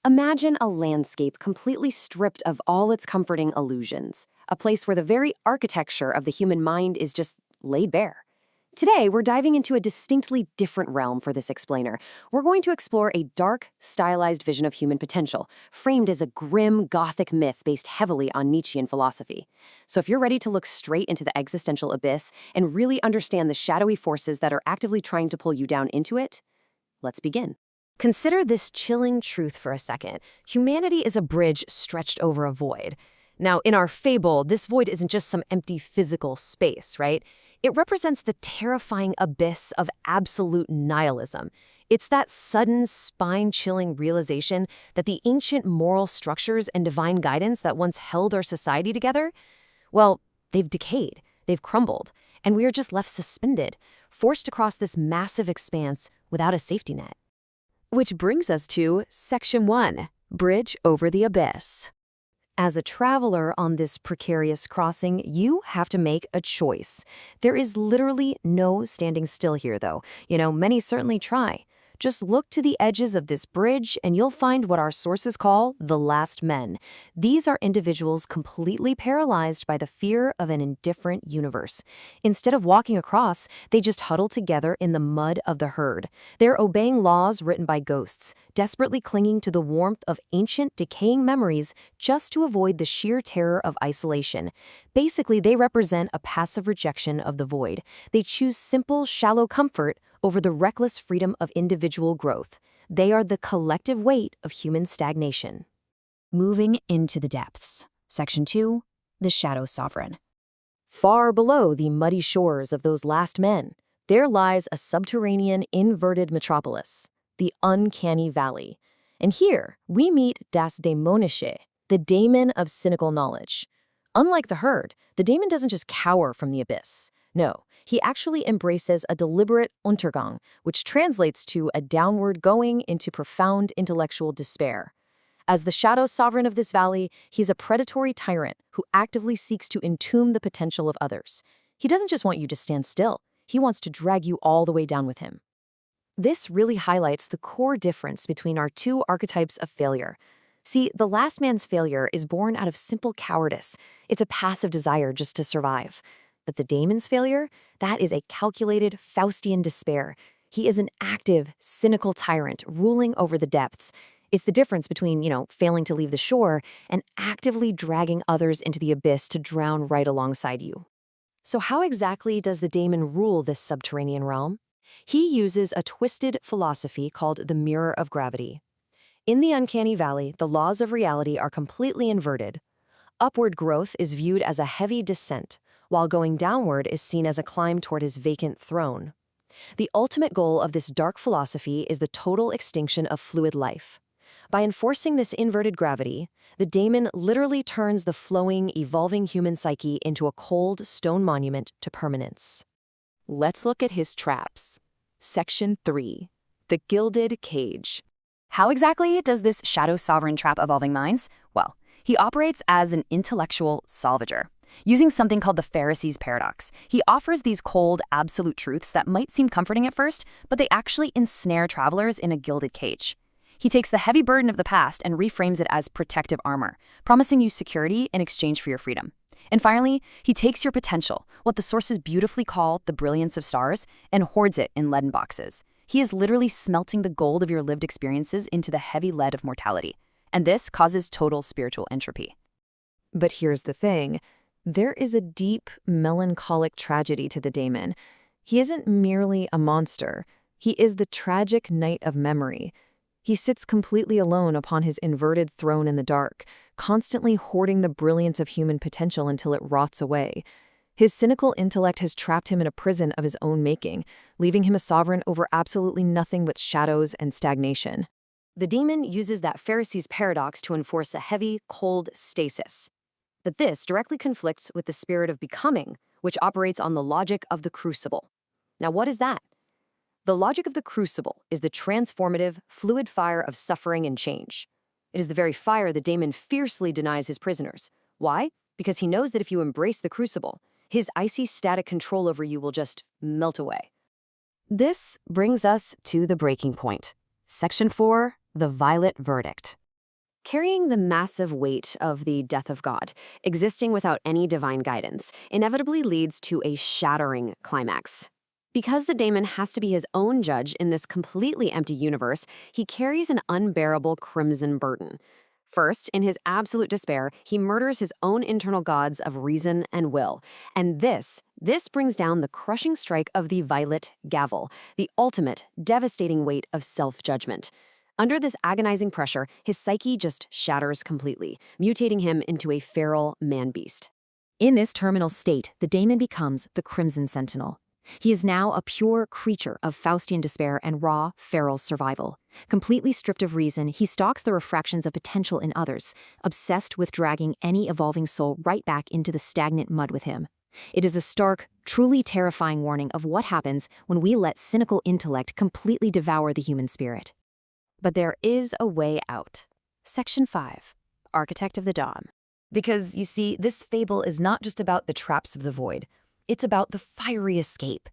Imagine a landscape completely stripped of all its comforting illusions, a place where the very architecture of the human mind is just laid bare. Today, we're diving into a distinctly different realm for this explainer. We're going to explore a dark, stylized vision of human potential, framed as a grim, gothic myth based heavily on Nietzschean philosophy. So if you're ready to look straight into the existential abyss and really understand the shadowy forces that are actively trying to pull you down into it, let's begin. Consider this chilling truth for a second. Humanity is a bridge stretched over a void. Now, in our fable, this void isn't just some empty physical space, right? It represents the terrifying abyss of absolute nihilism. It's that sudden, spine-chilling realization that the ancient moral structures and divine guidance that once held our society together, well, they've decayed, they've crumbled, and we are just left suspended, forced across this massive expanse without a safety net. Which brings us to Section 1, Bridge Over the Abyss. As a traveler on this precarious crossing, you have to make a choice. There is literally no standing still here, though. Many certainly try. Just look to the edges of this bridge and you'll find what our sources call the last men. These are individuals completely paralyzed by the fear of an indifferent universe. Instead of walking across, they just huddle together in the mud of the herd. They're obeying laws written by ghosts, desperately clinging to the warmth of ancient, decaying memories just to avoid the sheer terror of isolation. Basically, they represent a passive rejection of the void. They choose simple, shallow comfort over the reckless freedom of individual growth. They are the collective weight of human stagnation. Moving into the depths. Section 2, the Shadow Sovereign. Far below the muddy shores of those last men, there lies a subterranean inverted metropolis, the Uncanny Valley. And here, we meet Das Dämonische, the daemon of cynical knowledge. Unlike the herd, the daemon doesn't just cower from the abyss. No, he actually embraces a deliberate Untergang, which translates to a downward going into profound intellectual despair. As the shadow sovereign of this valley, he's a predatory tyrant who actively seeks to entomb the potential of others. He doesn't just want you to stand still, he wants to drag you all the way down with him. This really highlights the core difference between our two archetypes of failure. See, the last man's failure is born out of simple cowardice. It's a passive desire just to survive. But the daemon's failure, that is a calculated Faustian despair. He is an active, cynical tyrant ruling over the depths. It's the difference between, failing to leave the shore and actively dragging others into the abyss to drown right alongside you. So how exactly does the daemon rule this subterranean realm? He uses a twisted philosophy called the mirror of gravity. In the Uncanny Valley, the laws of reality are completely inverted. Upward growth is viewed as a heavy descent, while going downward is seen as a climb toward his vacant throne. The ultimate goal of this dark philosophy is the total extinction of fluid life. By enforcing this inverted gravity, the daemon literally turns the flowing, evolving human psyche into a cold stone monument to permanence. Let's look at his traps. Section 3, the Gilded Cage. How exactly does this shadow sovereign trap evolving minds? Well, he operates as an intellectual salvager. Using something called the Pharisees' paradox, he offers these cold, absolute truths that might seem comforting at first, but they actually ensnare travelers in a gilded cage. He takes the heavy burden of the past and reframes it as protective armor, promising you security in exchange for your freedom. And finally, he takes your potential, what the sources beautifully call the brilliance of stars, and hoards it in leaden boxes. He is literally smelting the gold of your lived experiences into the heavy lead of mortality. And this causes total spiritual entropy. But here's the thing. There is a deep, melancholic tragedy to the daemon. He isn't merely a monster. He is the tragic knight of memory. He sits completely alone upon his inverted throne in the dark, constantly hoarding the brilliance of human potential until it rots away. His cynical intellect has trapped him in a prison of his own making, leaving him a sovereign over absolutely nothing but shadows and stagnation. The daemon uses that Pharisees' paradox to enforce a heavy, cold stasis. But this directly conflicts with the spirit of becoming, which operates on the logic of the crucible. Now, what is that? The logic of the crucible is the transformative, fluid fire of suffering and change. It is the very fire the daemon fiercely denies his prisoners. Why? Because he knows that if you embrace the crucible, his icy static control over you will just melt away. This brings us to the breaking point. Section 4, the Violet Verdict. Carrying the massive weight of the death of God, existing without any divine guidance, inevitably leads to a shattering climax. Because the daemon has to be his own judge in this completely empty universe, he carries an unbearable crimson burden. First, in his absolute despair, he murders his own internal gods of reason and will. And this brings down the crushing strike of the violet gavel, the ultimate, devastating weight of self-judgment. Under this agonizing pressure, his psyche just shatters completely, mutating him into a feral man-beast. In this terminal state, the daemon becomes the Crimson Sentinel. He is now a pure creature of Faustian despair and raw, feral survival. Completely stripped of reason, he stalks the refractions of potential in others, obsessed with dragging any evolving soul right back into the stagnant mud with him. It is a stark, truly terrifying warning of what happens when we let cynical intellect completely devour the human spirit. But there is a way out. Section 5. Architect of the Dawn. Because, you see, this fable is not just about the traps of the void. It's about the fiery escape.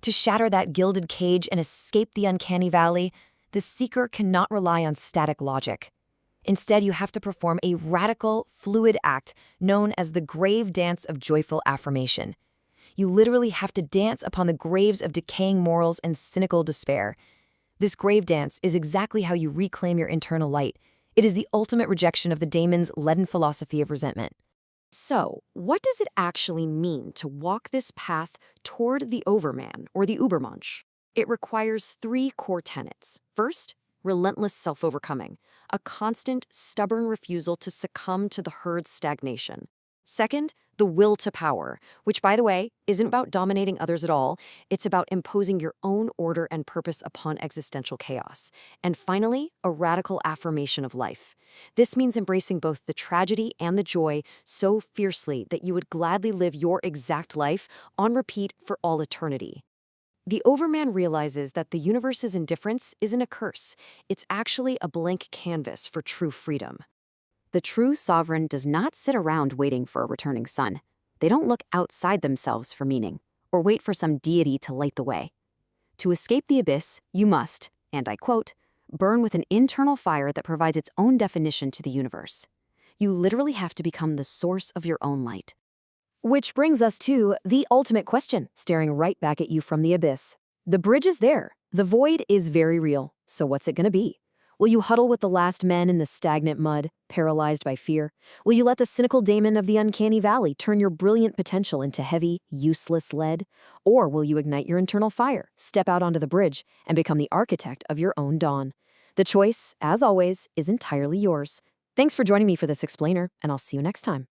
To shatter that gilded cage and escape the uncanny valley, the seeker cannot rely on static logic. Instead, you have to perform a radical, fluid act known as the grave dance of joyful affirmation. You literally have to dance upon the graves of decaying morals and cynical despair. This grave dance is exactly how you reclaim your internal light. It is the ultimate rejection of the daemon's leaden philosophy of resentment. So, what does it actually mean to walk this path toward the Overman or the Übermensch? It requires 3 core tenets. First, relentless self-overcoming, a constant, stubborn refusal to succumb to the herd's stagnation. Second, the will to power, which, by the way, isn't about dominating others at all. It's about imposing your own order and purpose upon existential chaos. And finally, a radical affirmation of life. This means embracing both the tragedy and the joy so fiercely that you would gladly live your exact life on repeat for all eternity. The Overman realizes that the universe's indifference isn't a curse. It's actually a blank canvas for true freedom. The true sovereign does not sit around waiting for a returning sun. They don't look outside themselves for meaning, or wait for some deity to light the way. To escape the abyss, you must, and I quote, burn with an internal fire that provides its own definition to the universe. You literally have to become the source of your own light. Which brings us to the ultimate question, staring right back at you from the abyss. The bridge is there. The void is very real. So what's it going to be? Will you huddle with the last men in the stagnant mud, paralyzed by fear? Will you let the cynical daemon of the uncanny valley turn your brilliant potential into heavy, useless lead? Or will you ignite your internal fire, step out onto the bridge, and become the architect of your own dawn? The choice, as always, is entirely yours. Thanks for joining me for this explainer, and I'll see you next time.